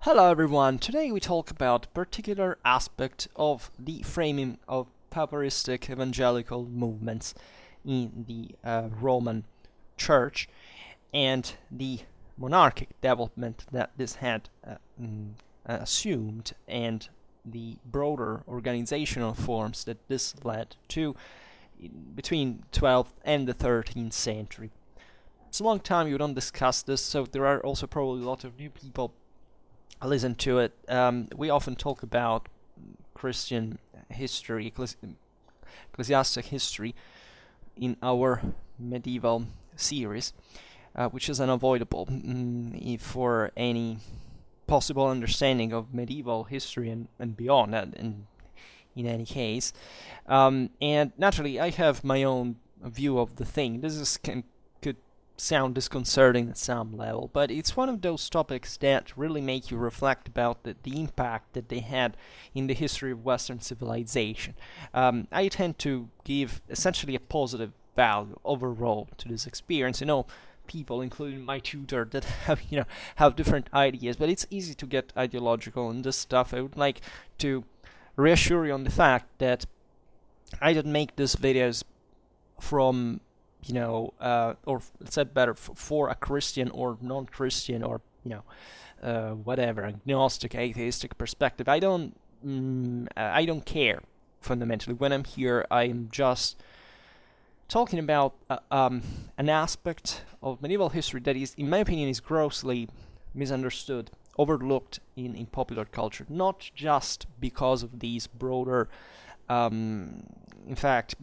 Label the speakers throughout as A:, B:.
A: Hello everyone, today we talk about a particular aspect of the framing of Pauperistic-Evangelical movements in the Roman Church and the monarchic development that this had assumed and the broader organizational forms that this led to between 12th and the 13th century. It's a long time you don't discuss this, so there are also probably a lot of new people listen to it. We often talk about Christian history, ecclesiastic history in our medieval series, which is unavoidable for any possible understanding of medieval history and beyond, in any case. And naturally, I have my own view of the thing. This could sound disconcerting at some level, but it's one of those topics that really make you reflect about the impact that they had in the history of Western civilization. I tend to give essentially a positive value overall to this experience. People, including my tutor, that have different ideas, but it's easy to get ideological in this stuff. I would like to reassure you on the fact that I didn't make these videos from or said better, for a Christian or non-Christian or whatever, agnostic, atheistic perspective. I don't care fundamentally. When I'm here, I'm just talking about an aspect of medieval history that is, in my opinion, is grossly misunderstood, overlooked in popular culture. Not just because of these broader, in fact,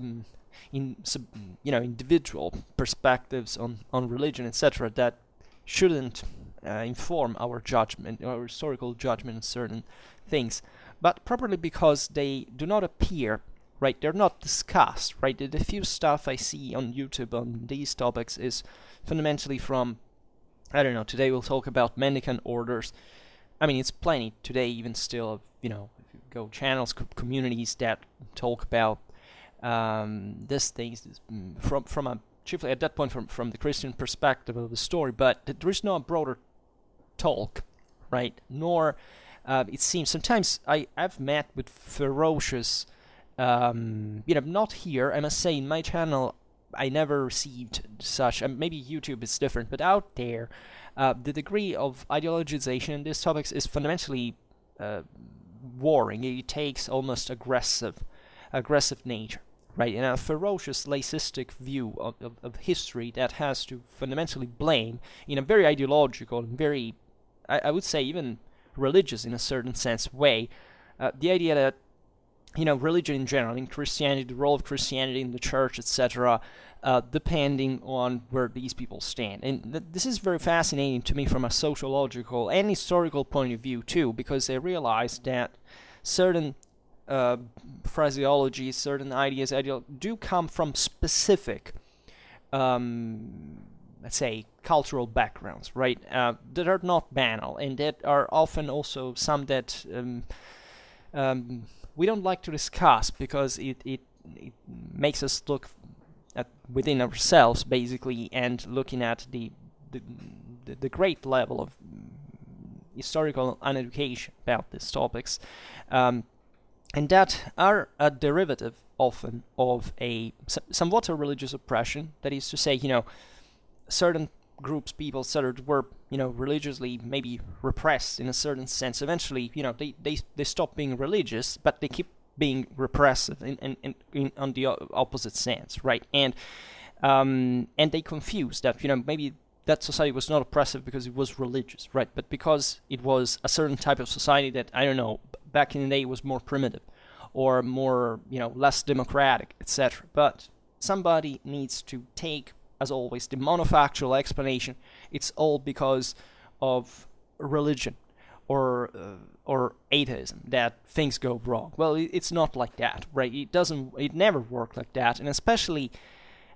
A: individual perspectives on religion, etc., that shouldn't inform our judgment, our historical judgment on certain things, but properly because they do not appear, right? They're not discussed, right? The few stuff I see on YouTube on these topics is fundamentally from, I don't know, today we'll talk about mendicant orders. I mean, it's plenty today, even still, of, if you go channels, communities that talk about these things from a chiefly at that point from the Christian perspective of the story, but there is no broader talk, right? Nor it seems sometimes I've met with ferocious, not here. I must say, in my channel, I never received such. Maybe YouTube is different, but out there, the degree of ideologization in these topics is fundamentally warring. It takes almost aggressive nature. Right, and a ferocious laicistic view of history that has to fundamentally blame, in a very ideological and very, I would say, even religious in a certain sense way, the idea that, religion in general, in Christianity, the role of Christianity in the church, etc., depending on where these people stand. And this is very fascinating to me from a sociological and historical point of view, too, because I realize that certain phraseology, certain ideas, do come from specific, let's say, cultural backgrounds, right? That are not banal, and that are often also some that we don't like to discuss because it makes us look at within ourselves, basically, and looking at the great level of historical uneducation about these topics. And that are a derivative often of somewhat a religious oppression. That is to say, certain groups, people, etc., were, religiously maybe repressed in a certain sense. Eventually, they stop being religious, but they keep being repressive on the opposite sense, right? And they confuse that, maybe that society was not oppressive because it was religious, right? But because it was a certain type of society that, I don't know, back in the day was more primitive or more, less democratic, etc. But somebody needs to take, as always, the monofactual explanation. It's all because of religion or atheism that things go wrong. Well, it's not like that, right? It never worked like that, and especially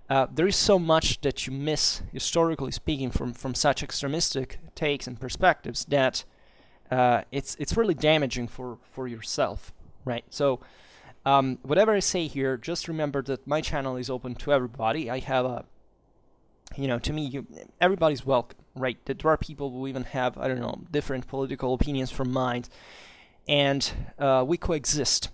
A: there is so much that you miss, historically speaking, from such extremistic takes and perspectives that it's really damaging for yourself, right? So whatever I say here, just remember that my channel is open to everybody. I have to me, everybody's welcome. right? That there are people who even have, I don't know, different political opinions from mine, and we coexist,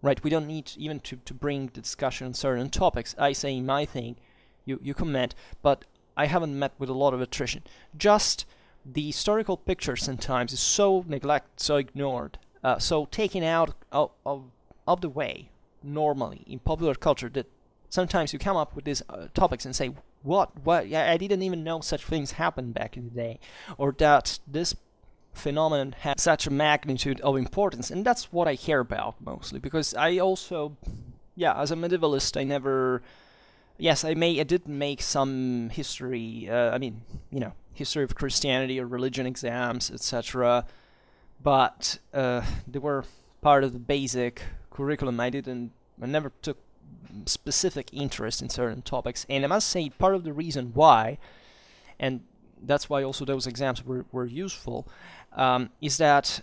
A: right? We don't need even to bring the discussion on certain topics. I say my thing, you comment, but I haven't met with a lot of attrition. Just the historical picture sometimes is so neglected, so ignored, so taken out of the way normally in popular culture, that sometimes you come up with these topics and say, what, I didn't even know such things happened back in the day, or that this phenomenon had such a magnitude of importance. And that's what I care about mostly, because I also, as a medievalist, I did make some history, history of Christianity or religion exams, etc., but they were part of the basic curriculum. I never took specific interest in certain topics, and I must say part of the reason why, and that's why also those exams were useful, is that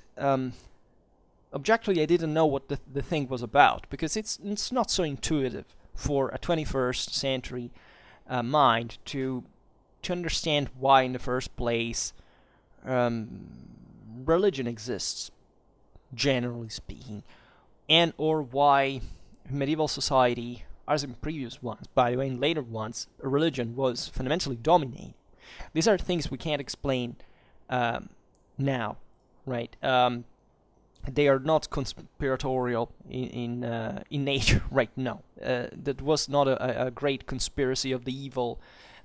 A: objectively I didn't know what the thing was about, because it's not so intuitive for a 21st century mind to understand why in the first place religion exists, generally speaking, and or why medieval society, as in previous ones, by the way, in later ones, religion was fundamentally dominating. These are things we can't explain now, right? They are not conspiratorial in nature, right? No, that was not a great conspiracy of the evil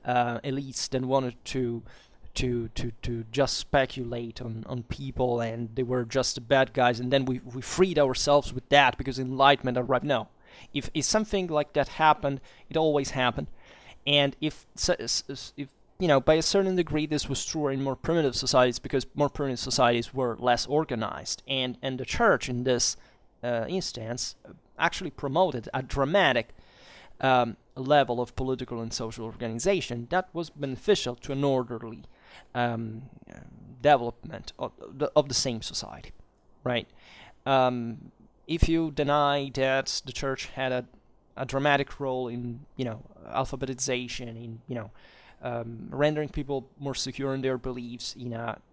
A: elites that wanted to just speculate on people, and they were just the bad guys, and then we freed ourselves with that because enlightenment arrived. No, if something like that happened, it always happened, and if by a certain degree this was true in more primitive societies, because more primitive societies were less organized, and the church in this instance actually promoted a dramatic level of political and social organization that was beneficial to an orderly development of the same society, right? If you deny that the church had a dramatic role in alphabetization, in rendering people more secure in their beliefs,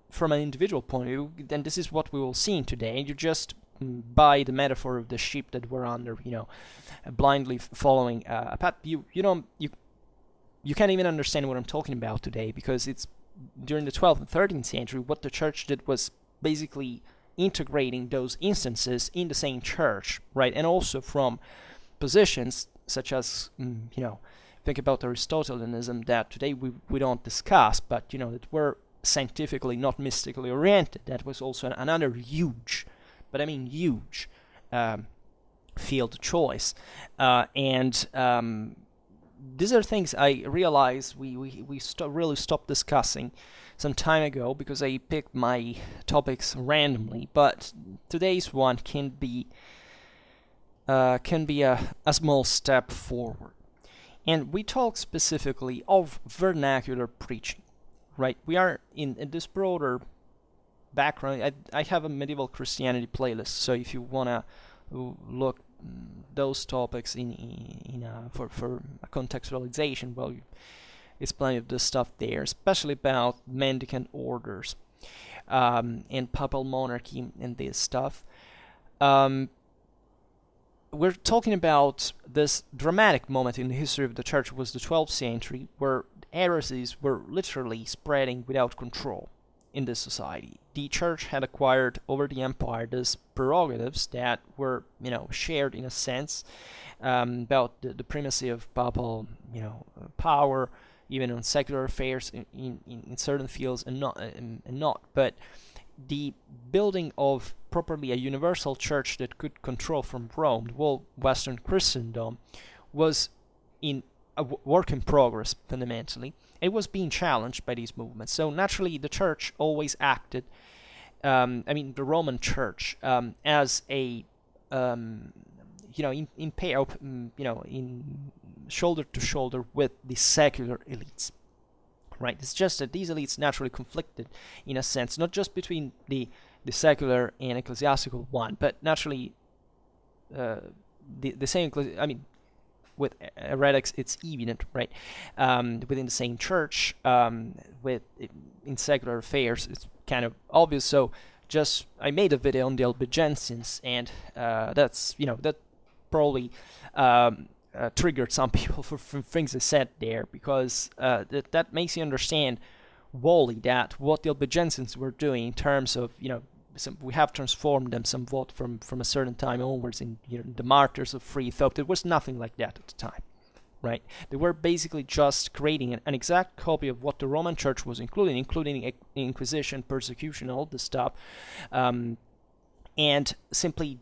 A: from an individual point of view, then this is what we will see today. You just by the metaphor of the sheep that were under, blindly following a path, you can't even understand what I'm talking about today, because it's during the 12th and 13th century. What the church did was basically integrating those instances in the same church, right? And also from positions such as, think about Aristotelianism, that today we don't discuss, but that were scientifically, not mystically oriented. That was also another huge, but I mean huge, field choice, and these are things I realize we really stopped discussing some time ago, because I picked my topics randomly. But today's one can be a small step forward, and we talk specifically of vernacular preaching, right? We are in this broader background. I have a medieval Christianity playlist, so if you wanna look those topics for a contextualization, well, it's plenty of this stuff there, especially about mendicant orders and papal monarchy and this stuff. We're talking about this dramatic moment in the history of the church. Was the 12th century, where heresies were literally spreading without control in this society. The church had acquired over the empire these prerogatives that were, shared in a sense, about the primacy of papal, power, even on secular affairs in certain fields, and not. But the building of properly a universal church that could control from Rome the whole Western Christendom was in a work in progress fundamentally. It was being challenged by these movements. So naturally, the church always acted, the Roman Church, as a, in shoulder to shoulder with the secular elites, right? It's just that these elites naturally conflicted, in a sense, not just between the secular and ecclesiastical one, but naturally, the same. with heretics, it's evident, right? Within the same church, in secular affairs, it's kind of obvious. So I made a video on the Albigensians, and that's that probably triggered some people for things I said there, because that makes you understand wholly that what the Albigensians were doing in terms of we have transformed them somewhat from a certain time onwards in the martyrs of free thought. There was nothing like that at the time, right? They were basically just creating an exact copy of what the Roman Church was including Inquisition, persecution, all this stuff, and simply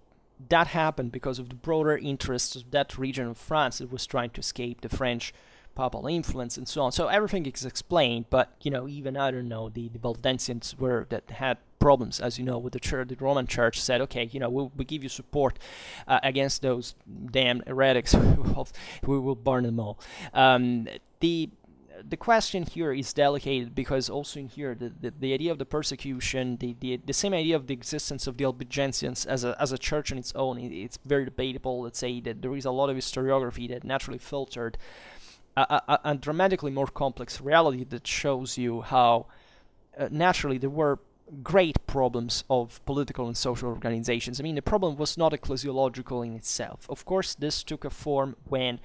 A: that happened because of the broader interests of that region of France that was trying to escape the French papal influence and so on. So everything is explained, but even I don't know, the Valdensians that had problems, as you know, with the church. The Roman Church said, okay, we'll give you support against those damn heretics. We will burn them all. The question here is delicate, because also in here the idea of the persecution, the same idea of the existence of the Albigensians as a church on its own, it's very debatable. Let's say that there is a lot of historiography that naturally filtered a dramatically more complex reality that shows you how naturally there were great problems of political and social organizations. I mean, the problem was not ecclesiological in itself. Of course, this took a form when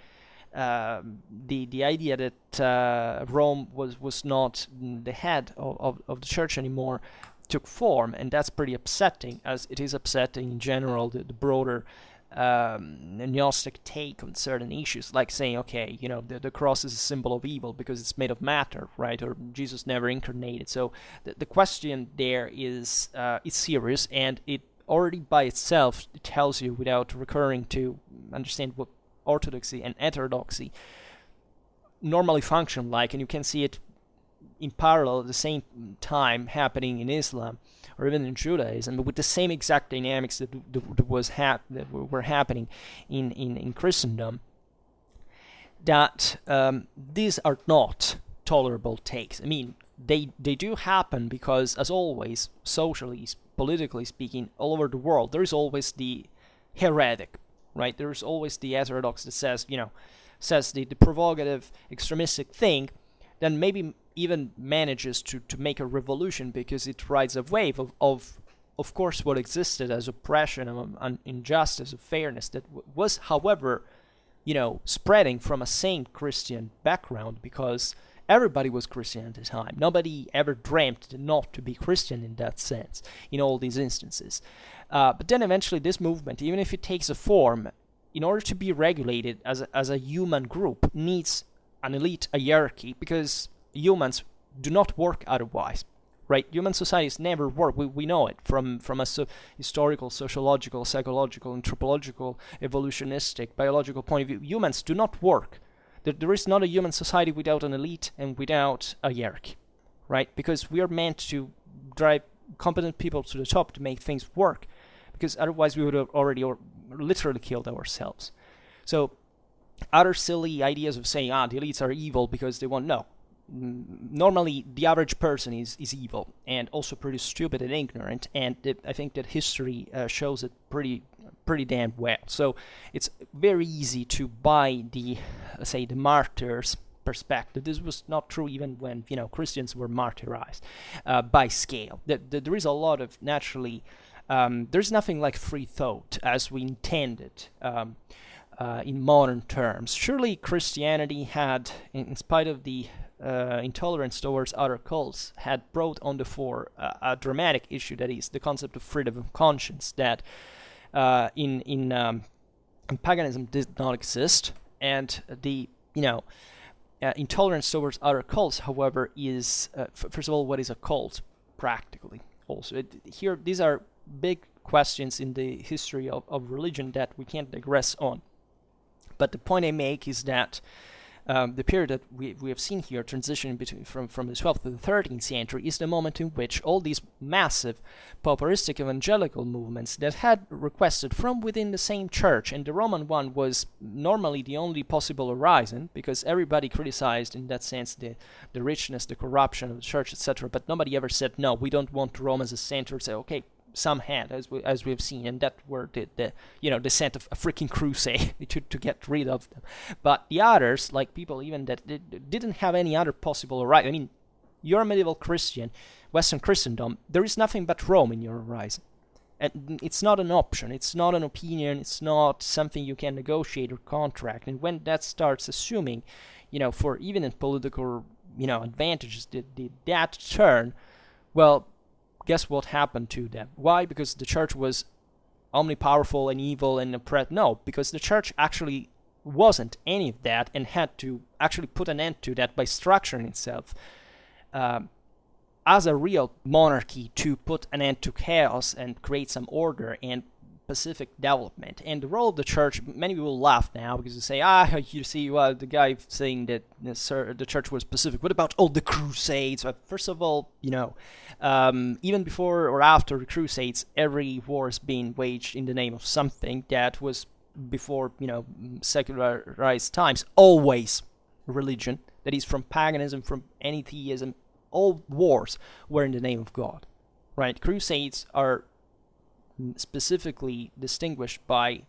A: the idea that Rome was not the head of the church anymore took form, and that's pretty upsetting, as it is upsetting in general the broader Gnostic take on certain issues, like saying, okay, the cross is a symbol of evil because it's made of matter, right? Or Jesus never incarnated. So the question there is serious, and it already by itself tells you, without recurring to understand what orthodoxy and heterodoxy normally function like, and you can see it in parallel at the same time happening in Islam or even in Judaism, but with the same exact dynamics that were happening in Christendom, that these are not tolerable takes. I mean, they do happen because, as always, socially, politically speaking, all over the world, there is always the heretic, right? There is always the heterodox that says the provocative, extremistic thing, then maybe even manages to make a revolution because it rides a wave of course, what existed as oppression and injustice, of fairness, that was, however, spreading from a same Christian background, because everybody was Christian at the time. Nobody ever dreamt not to be Christian in that sense, in all these instances. But then eventually this movement, even if it takes a form, in order to be regulated as a human group, needs an elite hierarchy, because humans do not work otherwise, right? Human societies never work. We know it from a historical, sociological, psychological, anthropological, evolutionistic, biological point of view. Humans do not work. There is not a human society without an elite and without a hierarchy, right? Because we are meant to drive competent people to the top to make things work, because otherwise we would have already literally killed ourselves. So other silly ideas of saying, the elites are evil because they want, no. Normally, the average person is evil, and also pretty stupid and ignorant, and I think that history shows it pretty damn well. So it's very easy to buy the martyrs' perspective. This was not true even when Christians were martyrized by scale. There is a lot of, naturally, there's nothing like free thought as we intend it in modern terms. Surely Christianity had, in spite of the intolerance towards other cults, had brought on the fore a dramatic issue, that is the concept of freedom of conscience, that in paganism did not exist, and the intolerance towards other cults, however, is first of all, what is a cult practically? Also, these are big questions in the history of religion that we can't digress on. But the point I make is that the period that we have seen here, transitioning from the 12th to the 13th century, is the moment in which all these massive Pauperistic-Evangelical movements that had requested from within the same church, and the Roman one was normally the only possible horizon, because everybody criticized in that sense the richness, the corruption of the church, etc., but nobody ever said, no, we don't want Rome as a center. Say, okay, some had, as we've seen, and that were the they sent a freaking crusade to get rid of them. But the others, like people even that didn't have any other possible right. I mean, you're a medieval Christian, Western Christendom. There is nothing but Rome in your horizon, and it's not an option. It's not an opinion. It's not something you can negotiate or contract. And when that starts assuming, for even in political, advantages, that turn, well, guess what happened to them? Why? Because the church was omnipowerful and evil and oppressed? No, because the church actually wasn't any of that and had to actually put an end to that by structuring itself as a real monarchy to put an end to chaos and create some order and pacific development. And the role of the church, many people laugh now because they say, you see, well, the guy saying that the church was pacific. What about all the Crusades? First of all, even before or after the Crusades, every war is being waged in the name of something that was before, secularized times, always religion. That is, from paganism, from anytheism, all wars were in the name of God, right? Crusades are specifically distinguished by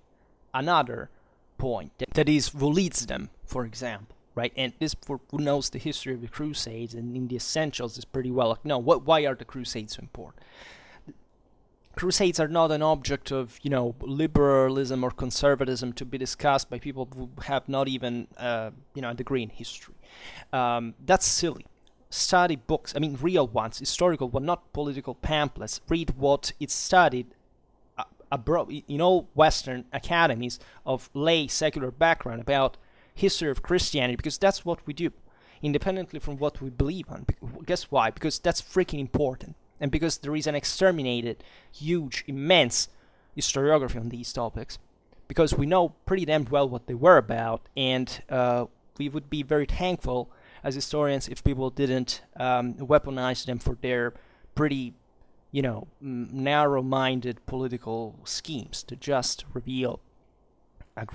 A: another point, that is, who leads them, for example, right? And this, for who knows the history of the Crusades and in the essentials, is pretty well known. Why are the Crusades so important? Crusades are not an object of, liberalism or conservatism to be discussed by people who have not even, a degree in history. That's silly. Study books, real ones, historical ones, not political pamphlets. Read what is studied abroad, in all Western academies of lay secular background about history of Christianity, because that's what we do, independently from what we believe on. Guess why? Because that's freaking important. And because there is an exterminated, huge, immense historiography on these topics, because we know pretty damn well what they were about, and we would be very thankful as historians if people didn't weaponize them for their pretty, narrow-minded political schemes to just reveal a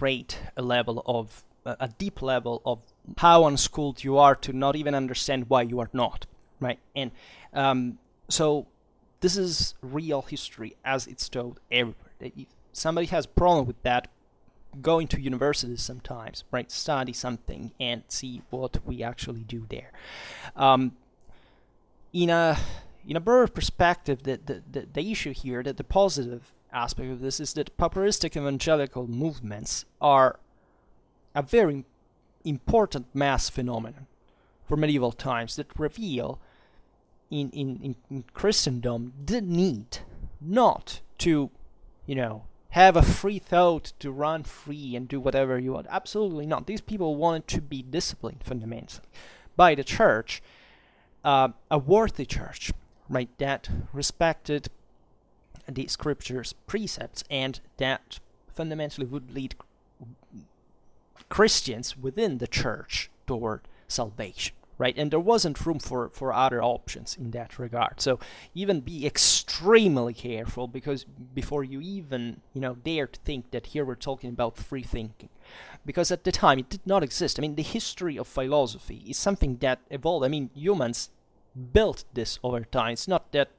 A: deep level of how unschooled you are to not even understand why you are not, right? And so this is real history as it's told everywhere. If somebody has a problem with that, go into universities sometimes, right? Study something and see what we actually do there. In a broader perspective, the issue here, that the positive aspect of this is that Pauperistic-Evangelical movements are a very important mass phenomenon for medieval times that reveal in Christendom the need not to, have a free thought to run free and do whatever you want. Absolutely not. These people wanted to be disciplined fundamentally by the church, a worthy church, right, that respected the scriptures' precepts and that fundamentally would lead Christians within the church toward salvation, right? And there wasn't room for other options in that regard. So even be extremely careful, because before you even, dare to think that here we're talking about free thinking. Because at the time it did not exist. The history of philosophy is something that evolved. Humans built this over time. It's not that,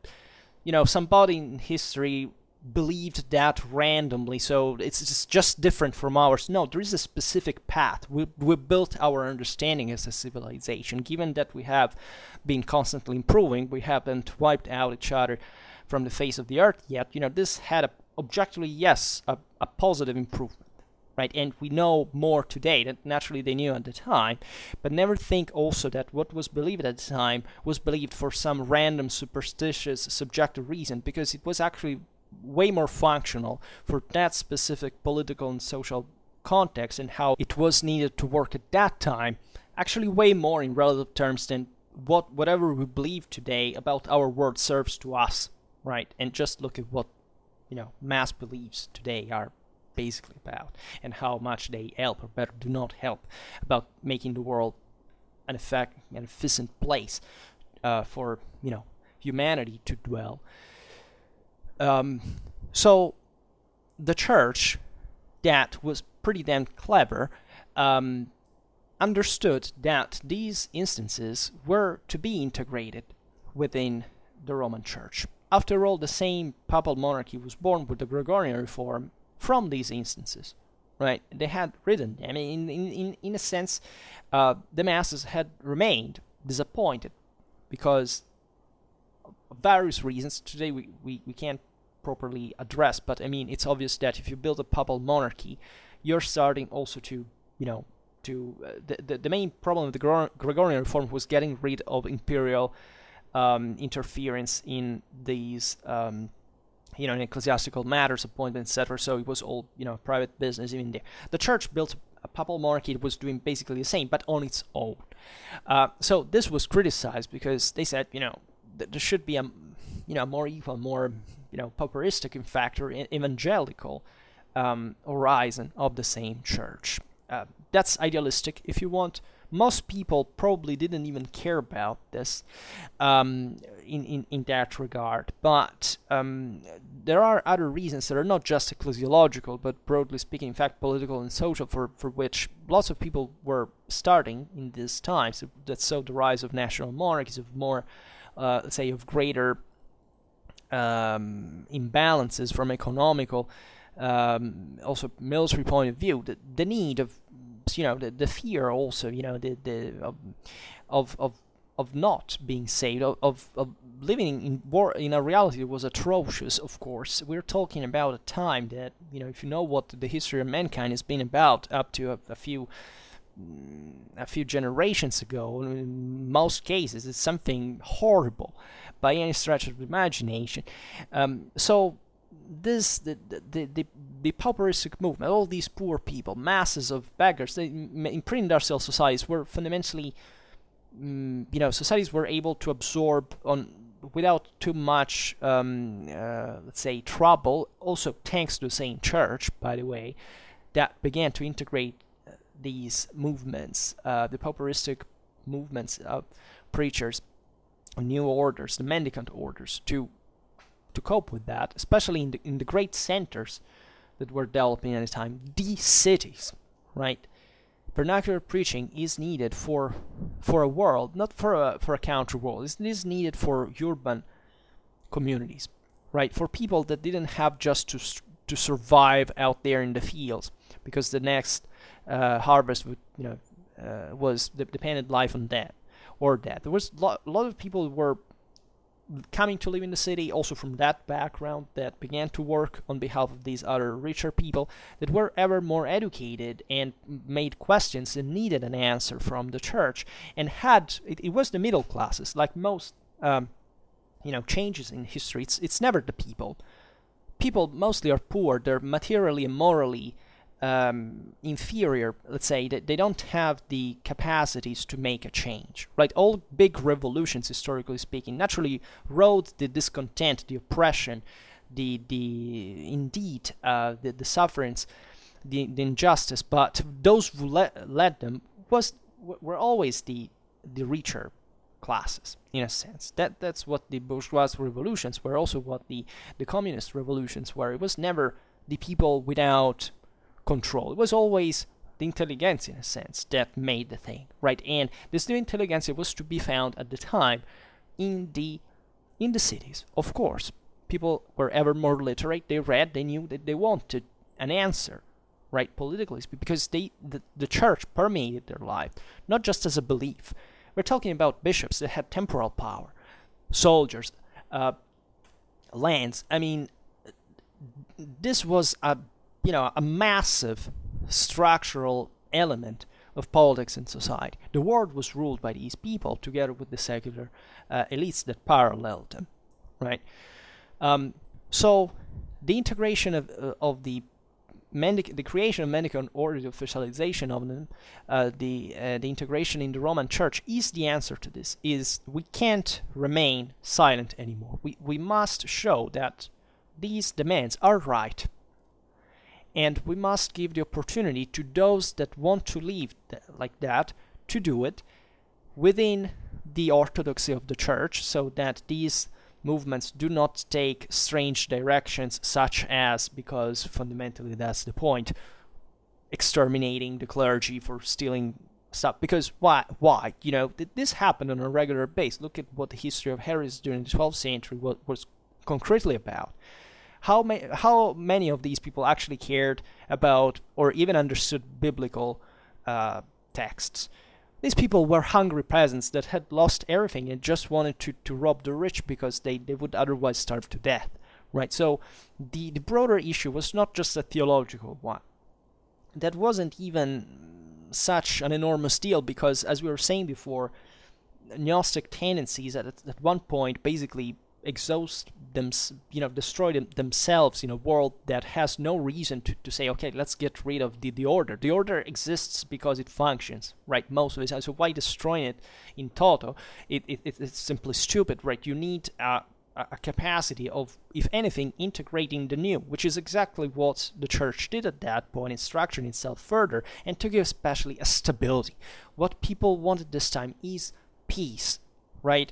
A: somebody in history believed that randomly, so it's just different from ours. No, there is a specific path. We built our understanding as a civilization. Given that we have been constantly improving, we haven't wiped out each other from the face of the earth yet. This had objectively, yes, a positive improvement, right? And we know more today than naturally they knew at the time. But never think also that what was believed at the time was believed for some random, superstitious, subjective reason, because it was actually way more functional for that specific political and social context and how it was needed to work at that time, actually way more in relative terms than whatever we believe today about our world serves to us, right? And just look at what, mass beliefs today are basically about, and how much they help, or better, do not help, about making the world an efficient place for, humanity to dwell. So the church, that was pretty damn clever, understood that these instances were to be integrated within the Roman Church. after all, the same papal monarchy was born with the Gregorian reform from these instances, right? They had written them. In a sense, the masses had remained disappointed because of various reasons. Today we can't properly address, but it's obvious that if you build a papal monarchy, you're starting also to, the main problem with the Gregorian reform was getting rid of imperial interference in these, in ecclesiastical matters, appointments, etc. So it was all, private business even there. The church built a papal monarchy that was doing basically the same, but on its own. So this was criticized because they said, there should be a, more equal, more, pauperistic, in fact, or evangelical horizon of the same church. That's idealistic, if you want. Most people probably didn't even care about this in that regard, but there are other reasons that are not just ecclesiological, but broadly speaking, in fact, political and social, for which lots of people were starting in these times. That's so the rise of national monarchies, of more, let's say, of greater imbalances from economical, also military point of view, the need of, the fear also, of not being saved, of living in war, in a reality that was atrocious. Of course, we're talking about a time that, if you know what the history of mankind has been about up to a few generations ago, in most cases, it's something horrible by any stretch of the imagination. So this the pauperistic movement, all these poor people, masses of beggars, in pre-industrial societies were fundamentally, societies were able to absorb without too much, let's say, trouble. Also, thanks to the same church, by the way, that began to integrate these movements, the pauperistic movements of preachers, new orders, the mendicant orders, to cope with that, especially in the great centers that were developing at the time, the cities, right? Vernacular preaching is needed for a world, not for a counter world. It is needed for urban communities, right? For people that didn't have just to survive out there in the fields, because the next harvest would, was dependent life on that or that. There was a lot of people who were coming to live in the city, also from that background, that began to work on behalf of these other richer people that were ever more educated and made questions and needed an answer from the church. And it was the middle classes, like most changes in history. It's never the people. People mostly are poor. They're materially and morally inferior, let's say, that they don't have the capacities to make a change, right? All big revolutions, historically speaking, naturally wrought the discontent, the oppression, the sufferings, the injustice, but those who led them were always the richer classes, in a sense. That's what the bourgeois revolutions were, also what the communist revolutions were. It was never the people without control. It was always the intelligentsia, in a sense, that made the thing, right? And this new intelligentsia was to be found at the time in the cities. Of course, people were ever more literate. They read. They knew that they wanted an answer, right? Politically, because the church permeated their life, not just as a belief. We're talking about bishops that had temporal power, soldiers, lands. This was a massive structural element of politics and society. The world was ruled by these people, together with the secular elites that paralleled them, right? So the integration of the creation of mendicant order, the officialization of them, the integration in the Roman Church is the answer to this. We can't remain silent anymore. We must show that these demands are right. And we must give the opportunity to those that want to live like that to do it within the orthodoxy of the church, so that these movements do not take strange directions, such as, because fundamentally that's the point, exterminating the clergy for stealing stuff. Because why? This happened on a regular basis. Look at what the history of heresy during the 12th century was concretely about. How many of these people actually cared about or even understood biblical texts? These people were hungry peasants that had lost everything and just wanted to rob the rich because they would otherwise starve to death, right? So the broader issue was not just a theological one. That wasn't even such an enormous deal because, as we were saying before, Gnostic tendencies at one point basically exhaust them, destroy themselves in a world that has no reason to say, okay, let's get rid of the order. The order exists because it functions, right, most of the time. So why destroy it in toto? It's simply stupid, right? You need a capacity of, if anything, integrating the new, which is exactly what the church did at that point in structuring itself further, and to give especially a stability. What people wanted this time is peace, right?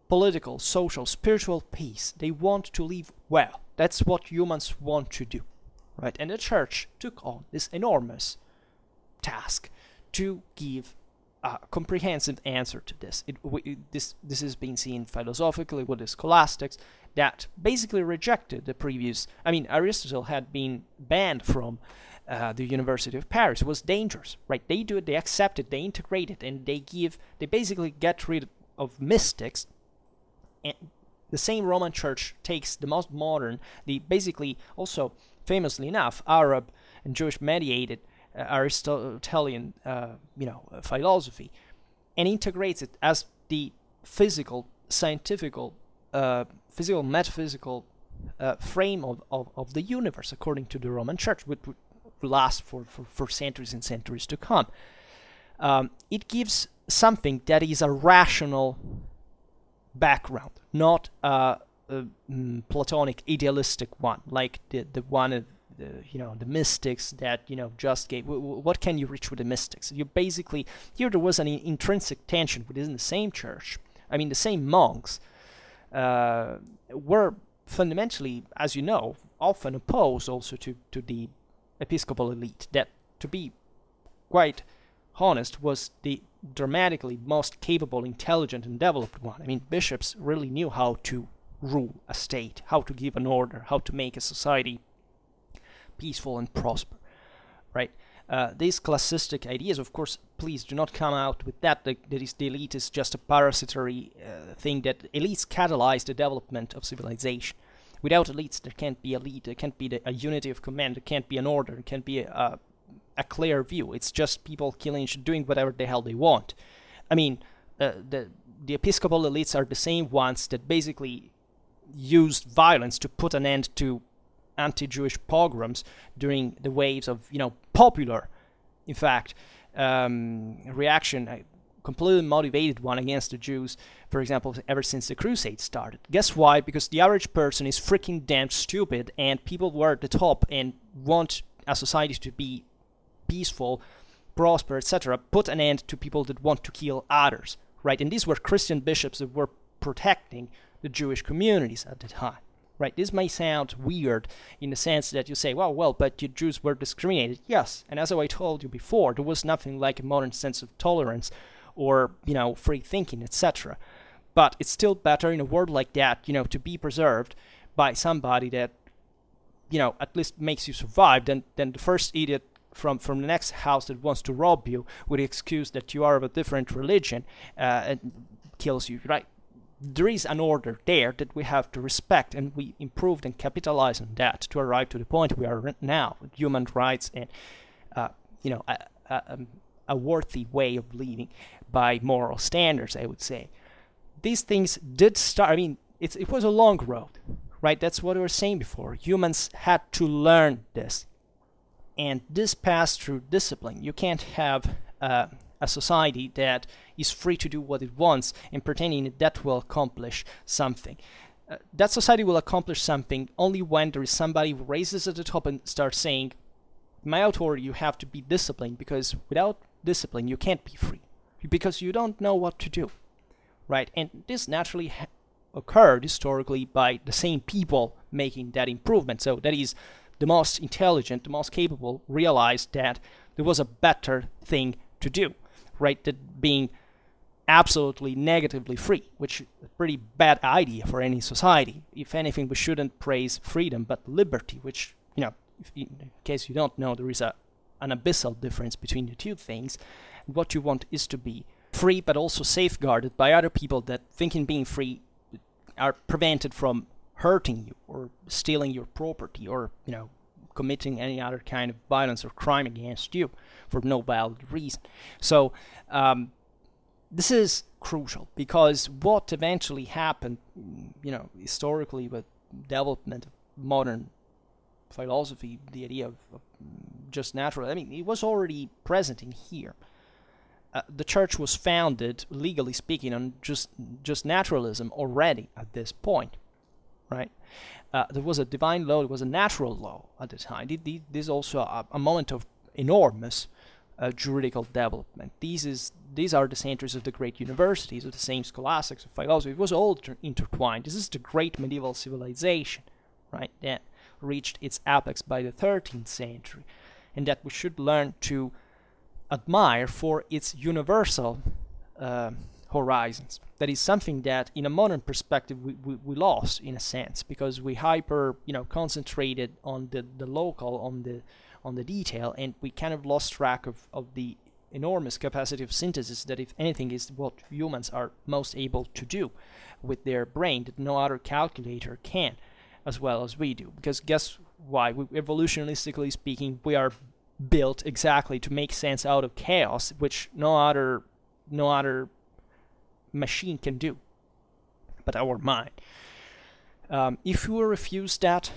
A: Political, social, spiritual peace. They want to live well. That's what humans want to do, right? And the church took on this enormous task to give a comprehensive answer to this. This has been seen philosophically with the scholastics that basically rejected the previous. I mean, Aristotle had been banned from the University of Paris. It was dangerous, right? They do it, they accept it, they integrate it, and they basically get rid of mystics. And the same Roman Church takes the most modern, the basically also famously enough Arab and Jewish mediated Aristotelian, philosophy, and integrates it as the physical, scientifical, metaphysical frame of the universe, according to the Roman Church, which would last for centuries and centuries to come. It gives something that is a rational background, not a Platonic idealistic one, like the one of the mystics that just gave. What can you reach with the mystics? You basically, here there was an intrinsic tension within the same church. I mean, the same monks were fundamentally, as you know, often opposed also to the episcopal elite, that, to be quite honest, was the dramatically most capable, intelligent, and developed one. I mean, bishops really knew how to rule a state, how to give an order, how to make a society peaceful and prosper, right? These classistic ideas, of course, please do not come out with that the elite is just a parasitary thing, that elites catalyze the development of civilization. Without elites, there can't be a lead, there can't be a unity of command, there can't be an order, there can't be a clear view. It's just people killing, doing whatever the hell they want. I mean, the episcopal elites are the same ones that basically used violence to put an end to anti-Jewish pogroms during the waves of, popular, in fact, reaction, a completely motivated one against the Jews, for example, ever since the Crusades started. Guess why? Because the average person is freaking damn stupid, and people who are at the top and want a society to be peaceful, prosper, etc., put an end to people that want to kill others, right? And these were Christian bishops that were protecting the Jewish communities at the time, right? This may sound weird in the sense that you say, well, but you Jews were discriminated. Yes, and as I told you before, there was nothing like a modern sense of tolerance or, free thinking, etc. But it's still better in a world like that, to be preserved by somebody that, at least makes you survive than the first idiot from the next house that wants to rob you with the excuse that you are of a different religion and kills you, right? There is an order there that we have to respect, and we improved and capitalize on that to arrive to the point we are now with human rights and, a worthy way of living by moral standards, I would say. These things did start, I mean, it was a long road, right? That's what we were saying before. Humans had to learn this. And this passed through discipline. You can't have a society that is free to do what it wants and pretending that will accomplish something. That society will accomplish something only when there is somebody who raises at the top and starts saying, my authority, you have to be disciplined, because without discipline you can't be free, because you don't know what to do, right? And this naturally occurred historically by the same people making that improvement. So that is, the most intelligent, the most capable realized that there was a better thing to do, right? That being absolutely negatively free, which is a pretty bad idea for any society. If anything, we shouldn't praise freedom, but liberty, which, in case you don't know, there is an abyssal difference between the two things. What you want is to be free, but also safeguarded by other people that, thinking being free, are prevented from hurting you or stealing your property or, committing any other kind of violence or crime against you for no valid reason. So this is crucial, because what eventually happened, historically, with development of modern philosophy, the idea of just natural, it was already present in here. The church was founded, legally speaking, on just naturalism already at this point, right? There was a divine law, there was a natural law at the time. This is also a moment of enormous juridical development. These are the centers of the great universities, of the same scholastics, of philosophy. It was all intertwined. This is the great medieval civilization, right, that reached its apex by the 13th century, and that we should learn to admire for its universal horizons. That is something that, in a modern perspective, we lost, in a sense, because we concentrated on the local, on the detail, and we kind of lost track of the enormous capacity of synthesis that, if anything, is what humans are most able to do with their brain, that no other calculator can, as well as we do. Because guess why? Evolutionistically speaking, we are built exactly to make sense out of chaos, which no other machine can do but our mind. If you refuse that,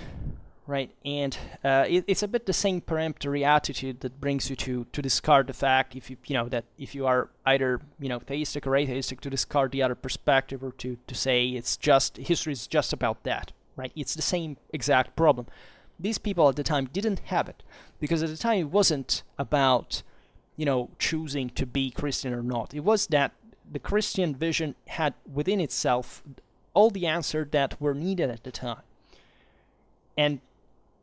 A: right, and it's a bit the same peremptory attitude that brings you to discard the fact, if you are either theistic or atheistic, to discard the other perspective, or to say history is just about that, right? It's the same exact problem. These people at the time didn't have it, because at the time it wasn't about choosing to be Christian or not. It was that the Christian vision had within itself all the answers that were needed at the time. And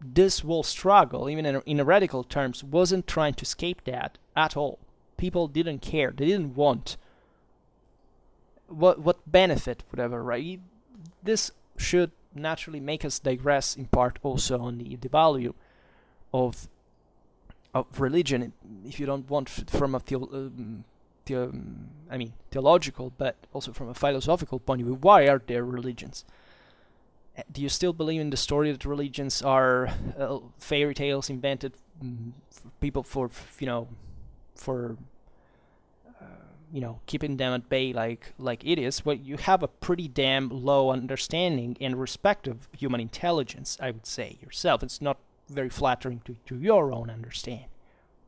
A: this whole struggle, even in radical terms, wasn't trying to escape that at all. People didn't care. They didn't want what benefit, whatever, right? This should naturally make us digress in part also on the value of religion, if you don't want from a theological, but also from a philosophical point of view. Why are there religions? Do you still believe in the story that religions are fairy tales invented for people for keeping them at bay like it is? Well, you have a pretty damn low understanding and respect of human intelligence, I would say, yourself. It's not very flattering to your own understanding,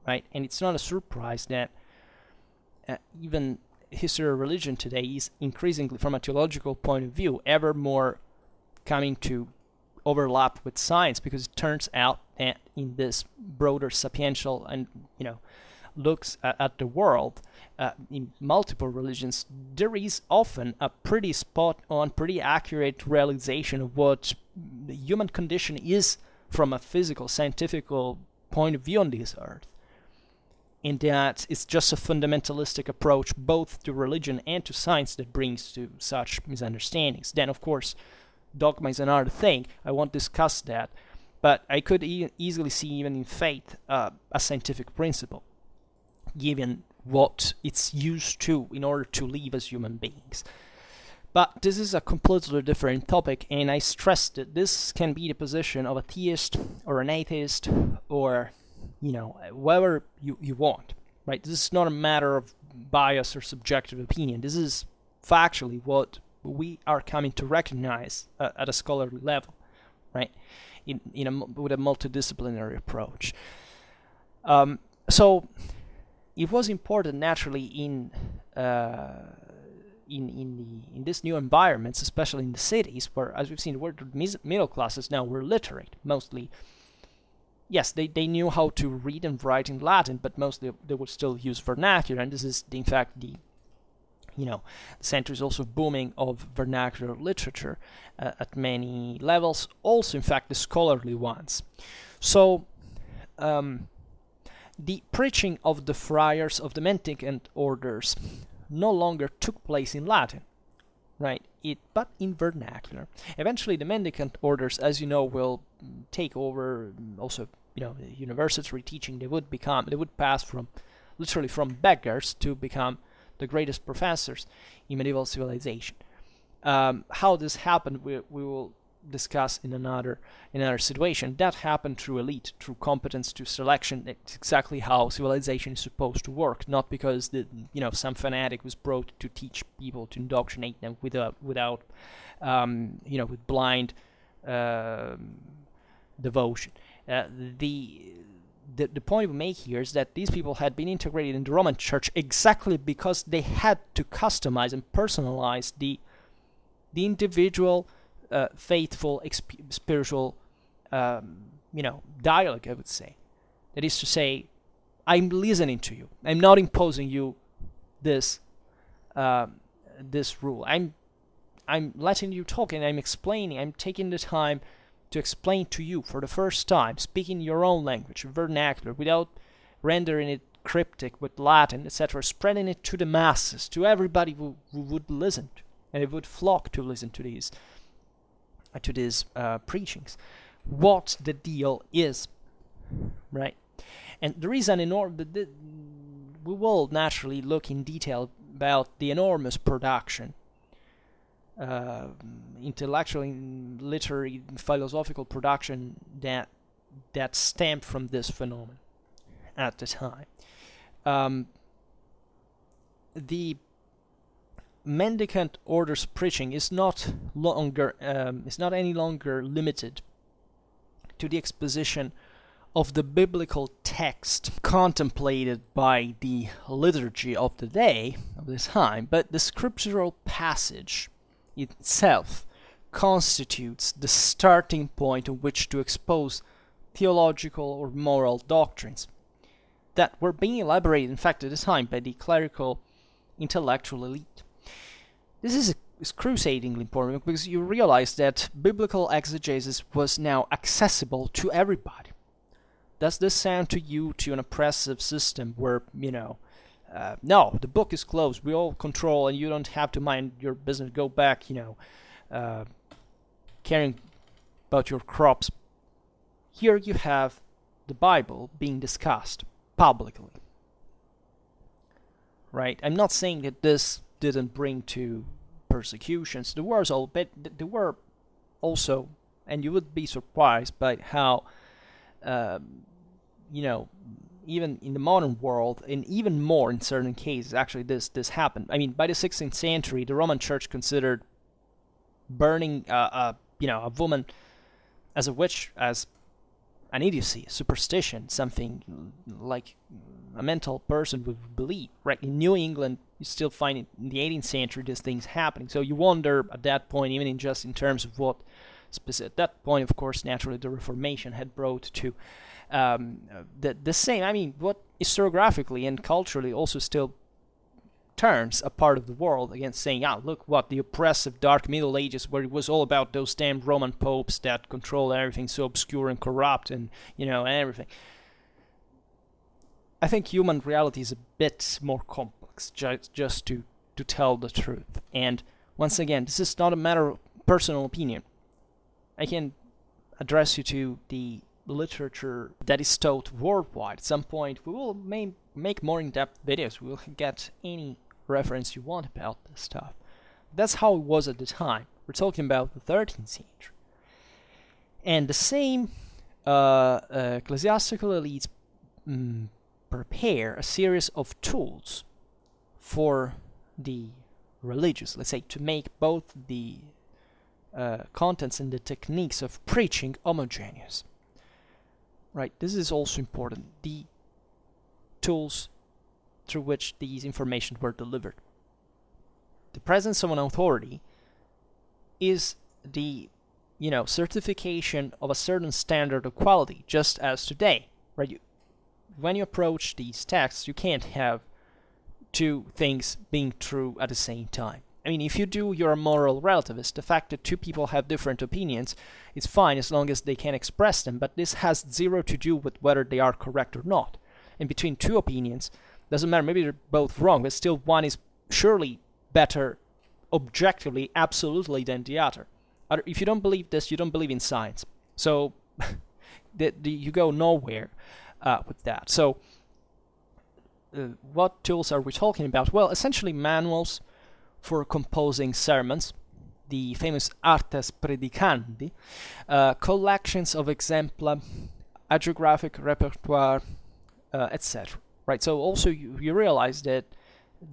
A: right? And it's not a surprise that even history of religion today is increasingly, from a theological point of view, ever more coming to overlap with science, because it turns out that in this broader sapiential and looks at the world, in multiple religions, there is often a pretty spot on, pretty accurate realization of what the human condition is from a physical, scientific point of view on this earth. And that it's just a fundamentalistic approach both to religion and to science that brings to such misunderstandings. Then, of course, dogma is another thing. I won't discuss that. But I could easily see, even in faith, a scientific principle, given what it's used to in order to live as human beings. But this is a completely different topic, and I stress that this can be the position of a theist or an atheist, or whoever you want, right? This is not a matter of bias or subjective opinion. This is factually what we are coming to recognize at a scholarly level, right? With a multidisciplinary approach. So it was important, naturally, in this new environments, especially in the cities, where, as we've seen, the middle classes now were literate, mostly. Yes, they knew how to read and write in Latin, but mostly they would still use vernacular, and this is, in fact, the center is also booming of vernacular literature at many levels, also, in fact, the scholarly ones. So, the preaching of the friars of the mendicant orders no longer took place in Latin, right? But in vernacular. Eventually, the mendicant orders, as you know, will take over. Also, the university teaching. They would pass from literally from beggars to become the greatest professors in medieval civilization. How this happened, we will discuss in another situation. That happened through elite, through competence, through selection. It's exactly how civilization is supposed to work, not because some fanatic was brought to teach people, to indoctrinate them with blind devotion. The point we make here is that these people had been integrated in the Roman Church exactly because they had to customize and personalize the individual faithful, spiritual, dialogue, I would say. That is to say, I'm listening to you. I'm not imposing you this rule. I'm letting you talk, and I'm explaining. I'm taking the time to explain to you for the first time, speaking your own language, vernacular, without rendering it cryptic with Latin, etc., spreading it to the masses, to everybody who would listen to, and it would flock to listen to these preachings. What the deal is, right? And the reason we will naturally look in detail about the enormous production, intellectual, literary, philosophical production that stemmed from this phenomenon at the time. The mendicant order's preaching is not any longer limited to the exposition of the biblical text contemplated by the liturgy of the day, of this time, but the scriptural passage itself constitutes the starting point on which to expose theological or moral doctrines that were being elaborated, in fact, at the time by the clerical intellectual elite. This is crusadingly important because you realize that biblical exegesis was now accessible to everybody. Does this sound to you to an oppressive system where, no, the book is closed, we all control, and you don't have to mind your business, go back, caring about your crops? Here you have the Bible being discussed publicly, right? I'm not saying that this didn't bring to persecutions. There were also, and you would be surprised by how, even in the modern world, and even more in certain cases, actually this happened. I mean, by the 16th century, the Roman Church considered burning a woman as a witch, as an idiocy, a superstition, something like a mental person would believe. Right? In New England, you still find it in the 18th century these things happening. So you wonder at that point, even in terms of what specific. At that point, of course, naturally the Reformation had brought to the same. I mean, what historiographically and culturally also still turns a part of the world against saying, look what the oppressive dark Middle Ages, where it was all about those damn Roman popes that controlled everything so obscure and corrupt, and and everything. I think human reality is a bit more complex, just to tell the truth. And once again, this is not a matter of personal opinion. I can address you to the literature that is taught worldwide. At some point, we will make more in-depth videos. We will get any reference you want about this stuff. That's how it was at the time. We're talking about the 13th century. And the same ecclesiastical elites prepare a series of tools for the religious, let's say, to make both the contents and the techniques of preaching homogeneous. Right, this is also important. The tools through which these information were delivered. The presence of an authority is the, certification of a certain standard of quality, just as today, right? When you approach these texts, you can't have two things being true at the same time. I mean, if you do, you're a moral relativist. The fact that two people have different opinions is fine as long as they can express them, but this has zero to do with whether they are correct or not. And between two opinions, doesn't matter, maybe they're both wrong, but still one is surely better objectively, absolutely, than the other. If you don't believe this, you don't believe in science. So you go nowhere with that. So what tools are we talking about? Well, essentially manuals for composing sermons, the famous artes predicandi, collections of exempla, hagiographic repertoire, etc. Right. So also you realize that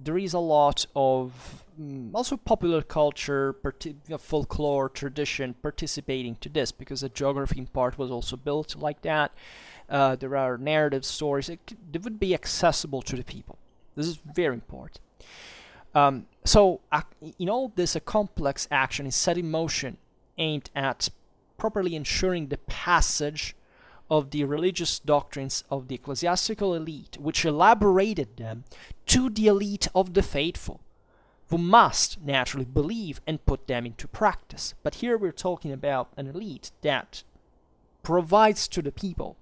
A: there is a lot of also popular culture, folklore, tradition participating to this, because the geography in part was also built like that. There are narrative stories. They would be accessible to the people. This is very important. So in all this, a complex action is set in motion aimed at properly ensuring the passage of the religious doctrines of the ecclesiastical elite, which elaborated them, to the elite of the faithful, who must naturally believe and put them into practice. But here we're talking about an elite that provides to the people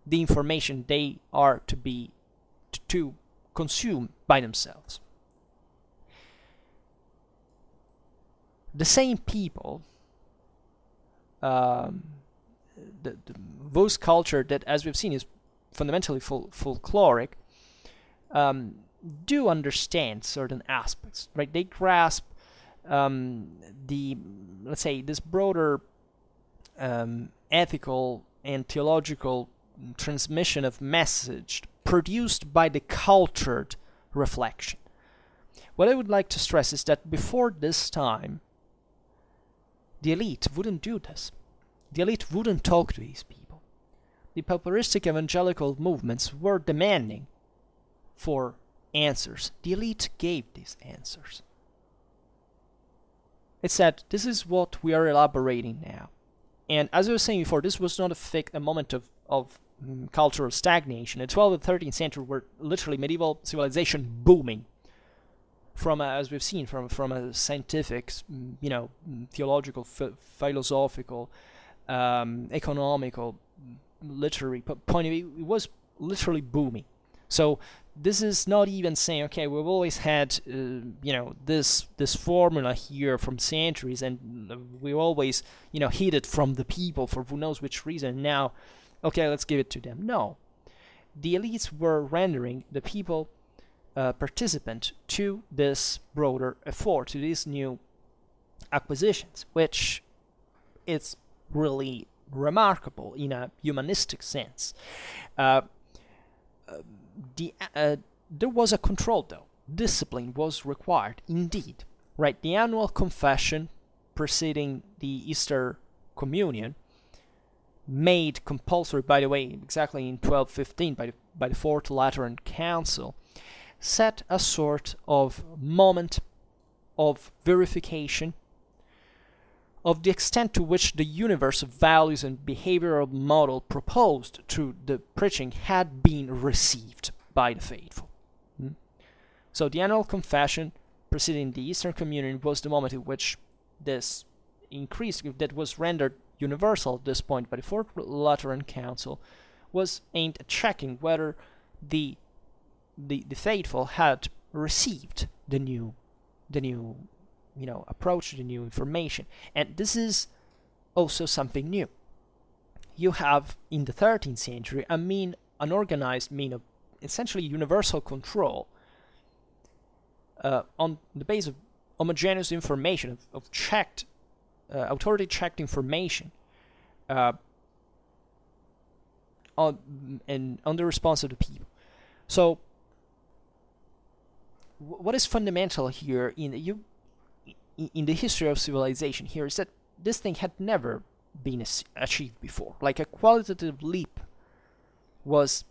A: the information they are to consume by themselves. The same people, those culture that, as we've seen, is fundamentally folkloric, do understand certain aspects, right? They grasp let's say, this broader ethical and theological transmission of message produced by the cultured reflection. What I would like to stress is that before this time, the elite wouldn't do this. The elite wouldn't talk to these people. The Pauperistic-Evangelical movements were demanding for answers. The elite gave these answers. It said, this is what we are elaborating now. And as I was saying before, this was not a moment of cultural stagnation. The 12th and 13th century were literally medieval civilization booming. From as we've seen, from a scientific, theological, philosophical, economical, literary point of view, it was literally booming. So this is not even saying, okay, we've always had, this formula here from centuries, and we always, hid it from the people for who knows which reason. Now, okay, let's give it to them. No, the elites were rendering the people participant to this broader effort, to these new acquisitions, which is really remarkable in a humanistic sense. There was a control, though. Discipline was required, indeed. Right, the annual confession preceding the Easter Communion, made compulsory, by the way, exactly in 1215 by the Fourth Lateran Council, set a sort of moment of verification of the extent to which the universe of values and behavioral model proposed through the preaching had been received by the faithful. So the annual confession preceding the Eastern Communion was the moment in which this increased, that was rendered universal at this point by the Fourth Lateran Council, was aimed at checking whether the faithful had received the new approach to the new information. And this is also something new. You have in the 13th century an organized mean of essentially universal control on the basis of homogeneous information, of checked authority-checked information on the response of the people. So what is fundamental here in the history of civilization here is that this thing had never been achieved before. Like a qualitative leap was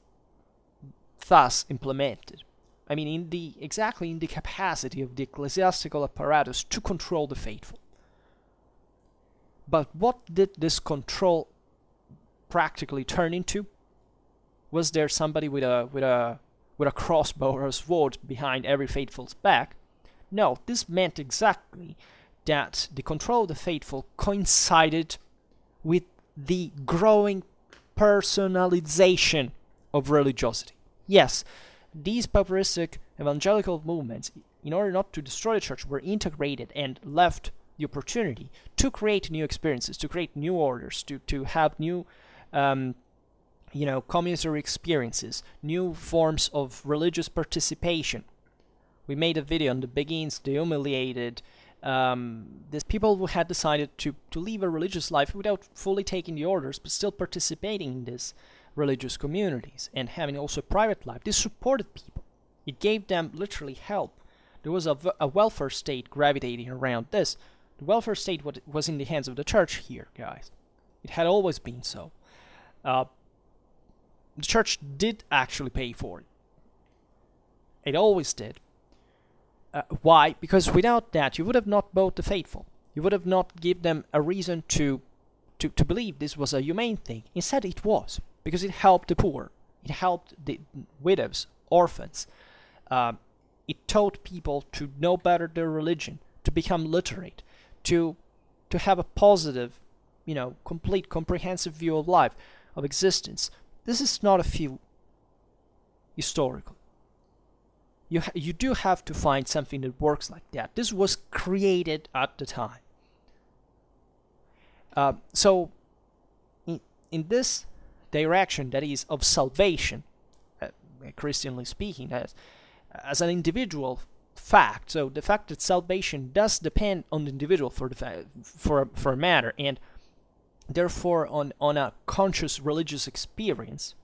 A: thus implemented. I mean, in the capacity of the ecclesiastical apparatus to control the faithful. But what did this control practically turn into? Was there somebody with a crossbow or a sword behind every faithful's back? No, this meant exactly that the control of the faithful coincided with the growing personalization of religiosity. Yes, these pauperistic evangelical movements in order not to destroy the church, were integrated and left the opportunity to create new experiences, to create new orders, to have new communitary experiences, new forms of religious participation. We made a video on the Beguines, the humiliated, these people who had decided to live a religious life without fully taking the orders, but still participating in these religious communities and having also a private life. This supported people. It gave them literally help. There was a welfare state gravitating around this. The welfare state was in the hands of the church here, guys. It had always been so. The church did actually pay for it. It always did. Why? Because without that, you would have not bought the faithful. You would have not given them a reason to believe this was a humane thing. Instead, it was. Because it helped the poor. It helped the widows, orphans. It taught people to know better their religion, to become literate, to have a positive, complete, comprehensive view of life, of existence. This is not a few historical. You do have to find something that works like that. This was created at the time. So, in this direction, that is of salvation, Christianly speaking, as an individual fact. So the fact that salvation does depend on the individual for a matter, and therefore on a conscious religious experience.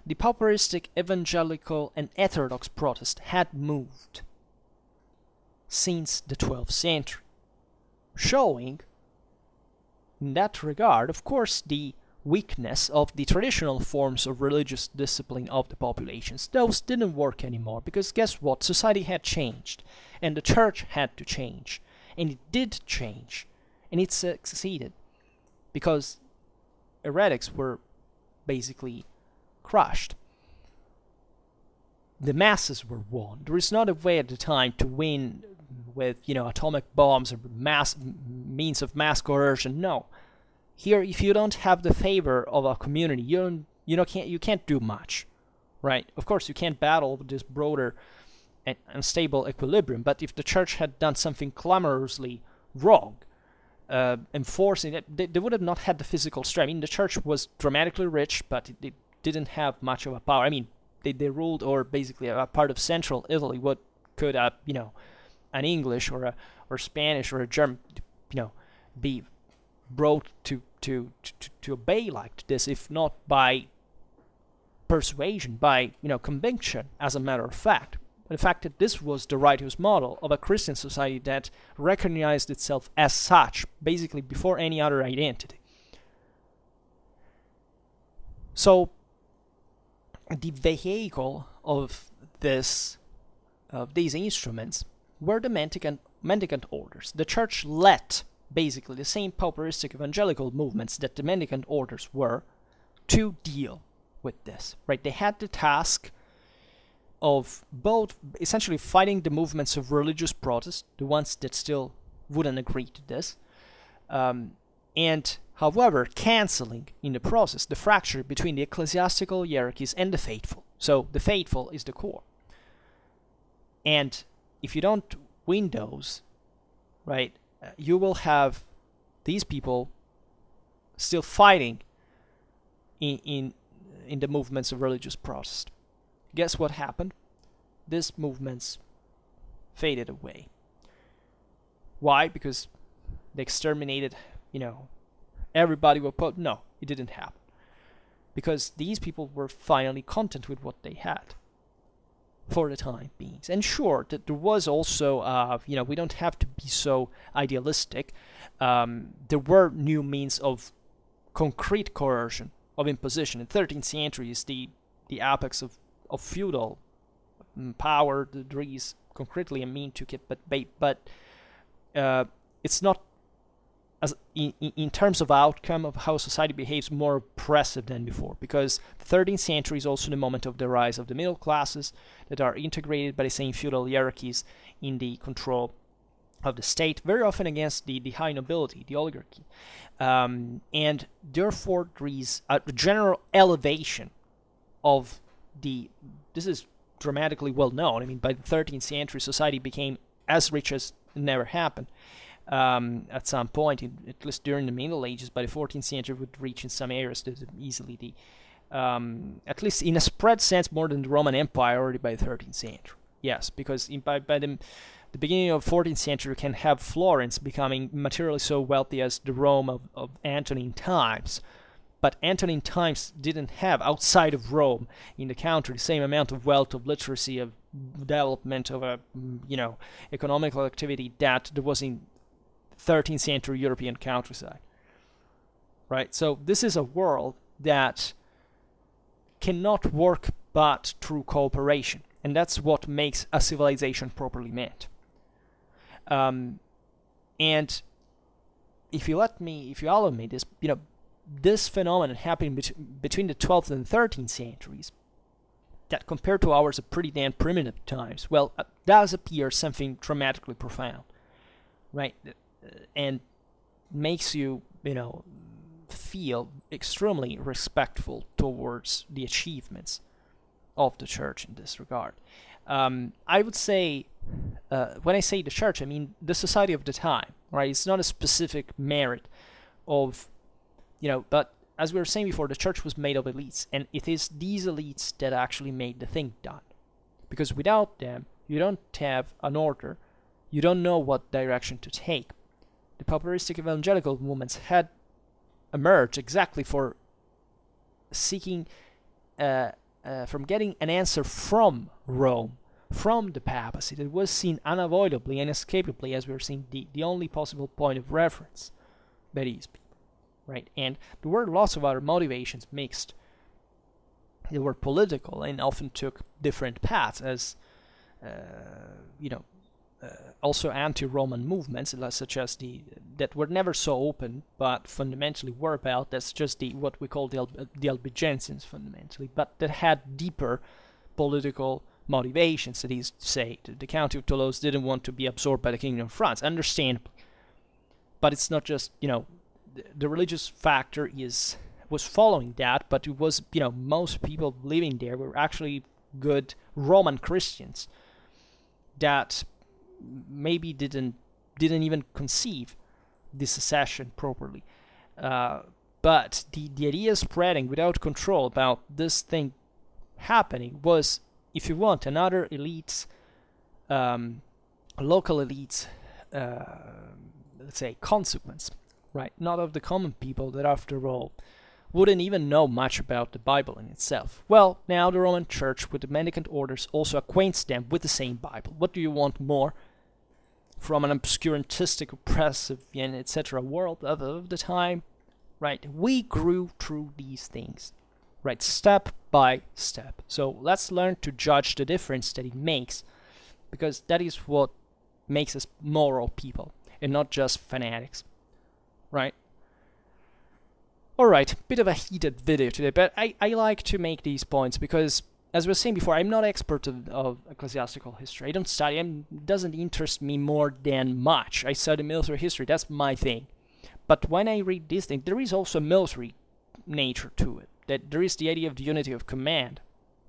A: The Pauperistic-Evangelical and Orthodox Protest had moved since the 12th century, showing, in that regard, of course, the weakness of the traditional forms of religious discipline of the populations. Those didn't work anymore, because guess what? Society had changed, and the church had to change, and it did change, and it succeeded, because heretics were basically crushed. The masses were won. There is not a way at the time to win with, atomic bombs or means of mass coercion. No. Here, if you don't have the favor of a community, you can't do much, right? Of course, you can't battle with this broader and unstable equilibrium. But if the church had done something clamorously wrong, enforcing it, they would have not had the physical strength. I mean, the church was dramatically rich, but it didn't have much of a power. I mean, they ruled, or basically a part of central Italy. What could an English or Spanish or a German, be brought to obey like this, if not by persuasion, by conviction, as a matter of fact. The fact that this was the righteous model of a Christian society that recognized itself as such, basically before any other identity. So the vehicle of these instruments were the mendicant orders. The church let basically the same pauperistic-evangelical movements that the mendicant orders were to deal with this. Right? They had the task of both essentially fighting the movements of religious protest, the ones that still wouldn't agree to this, and however cancelling in the process the fracture between the ecclesiastical hierarchies and the faithful. So the faithful is the core. And if you don't win those, right, you will have these people still fighting in the movements of religious protest. Guess what happened? These movements faded away. Why? Because they exterminated, everybody will put. No, it didn't happen. Because these people were finally content with what they had for the time being. And sure, that there was also, we don't have to be so idealistic. There were new means of concrete coercion, of imposition. In the 13th century is the apex of feudal power. There is concretely a mean to keep, but it's not as in terms of outcome of how society behaves more oppressive than before, because the 13th century is also the moment of the rise of the middle classes that are integrated by the same feudal hierarchies in the control of the state, very often against the high nobility, the oligarchy, and therefore there is a general elevation of this is dramatically well known. I mean, by the 13th century, society became as rich as it never happened. At some point, at least during the Middle Ages, by the 14th century, would reach in some areas to easily the, at least in a spread sense, more than the Roman Empire already by the 13th century. Yes, because by the beginning of 14th century, you can have Florence becoming materially so wealthy as the Rome of Antonine times. But Antonine times didn't have, outside of Rome, in the country, the same amount of wealth, of literacy, of development, of economical activity that there was in 13th century European countryside. Right? So this is a world that cannot work but through cooperation. And that's what makes a civilization properly meant. And if you allow me this, this phenomenon happening between the 12th and 13th centuries, that compared to ours are pretty damn primitive times, well, does appear something dramatically profound, right? And makes you, feel extremely respectful towards the achievements of the church in this regard. I would say, when I say the church, I mean the society of the time, right? It's not a specific merit of, but as we were saying before, the church was made of elites, and it is these elites that actually made the thing done. Because without them, you don't have an order, you don't know what direction to take. The Pauperistic-Evangelical movements had emerged exactly for seeking, from getting an answer from Rome, from the papacy, that was seen unavoidably and inescapably, as we were seeing, the only possible point of reference by these people. Right, and there were lots of other motivations mixed. They were political and often took different paths, as also anti-Roman movements, such as that were never so open, but fundamentally were about. That's just what we call the Albigensians fundamentally, but that had deeper political motivations. That is to say, the County of Toulouse didn't want to be absorbed by the Kingdom of France, understandably. But it's not just the religious factor was following that, but it was, most people living there were actually good Roman Christians that maybe didn't even conceive the secession properly. But the idea spreading without control about this thing happening was, if you want, another elites, local elites, let's say, consequence. Right, not of the common people that, after all, wouldn't even know much about the Bible in itself. Well, now the Roman Church, with the mendicant orders, also acquaints them with the same Bible. What do you want more from an obscurantistic, oppressive, and etc. world of the time? Right, we grew through these things, right, step by step. So let's learn to judge the difference that it makes, because that is what makes us moral people, and not just fanatics. Right? Alright, bit of a heated video today, but I like to make these points because, as we were saying before, I'm not expert of ecclesiastical history. I don't study, it doesn't interest me more than much. I study military history, that's my thing. But when I read these things, there is also a military nature to it. That there is the idea of the unity of command,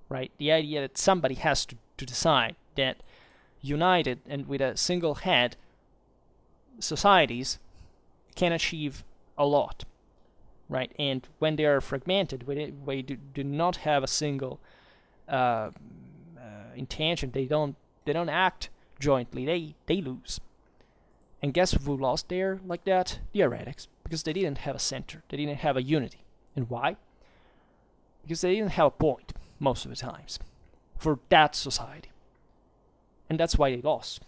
A: right? The idea that somebody has to decide that united and with a single head, societies can achieve a lot, right? And when they are fragmented, when they do not have a single intention, they don't act jointly. They lose. And guess who lost there like that? The heretics, because they didn't have a center. They didn't have a unity. And why? Because they didn't have a point most of the times for that society, and that's why they lost.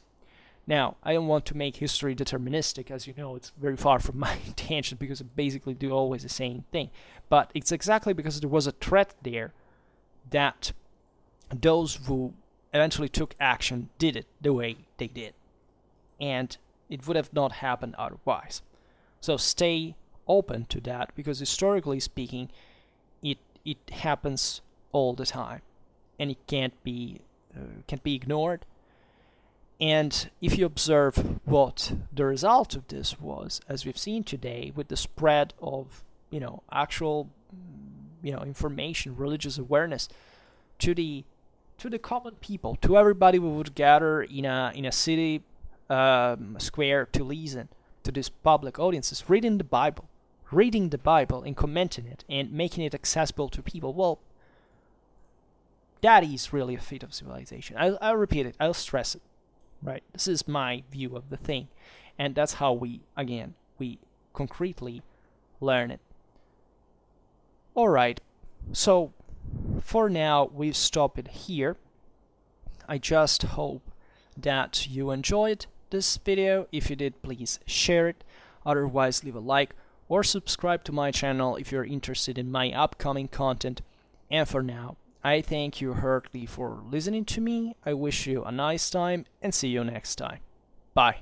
A: Now, I don't want to make history deterministic, as you know, it's very far from my intention, because I basically do always the same thing. But it's exactly because there was a threat there that those who eventually took action did it the way they did. And it would have not happened otherwise. So stay open to that, because historically speaking, it happens all the time. And it can't be ignored. And if you observe what the result of this was, as we've seen today, with the spread of, actual, information, religious awareness to the to the common people, to everybody who would gather in a city square to listen to these public audiences, reading the Bible and commenting it and making it accessible to people. Well, that is really a feat of civilization. I'll repeat it. I'll stress it. Right? This is my view of the thing, and that's how we concretely learn it. All right. So for now, we've stopped it here. I just hope that you enjoyed this video. If you did, please share it. Otherwise, leave a like or subscribe to my channel if you're interested in my upcoming content. And for now, I thank you heartily for listening to me. I wish you a nice time and see you next time. Bye.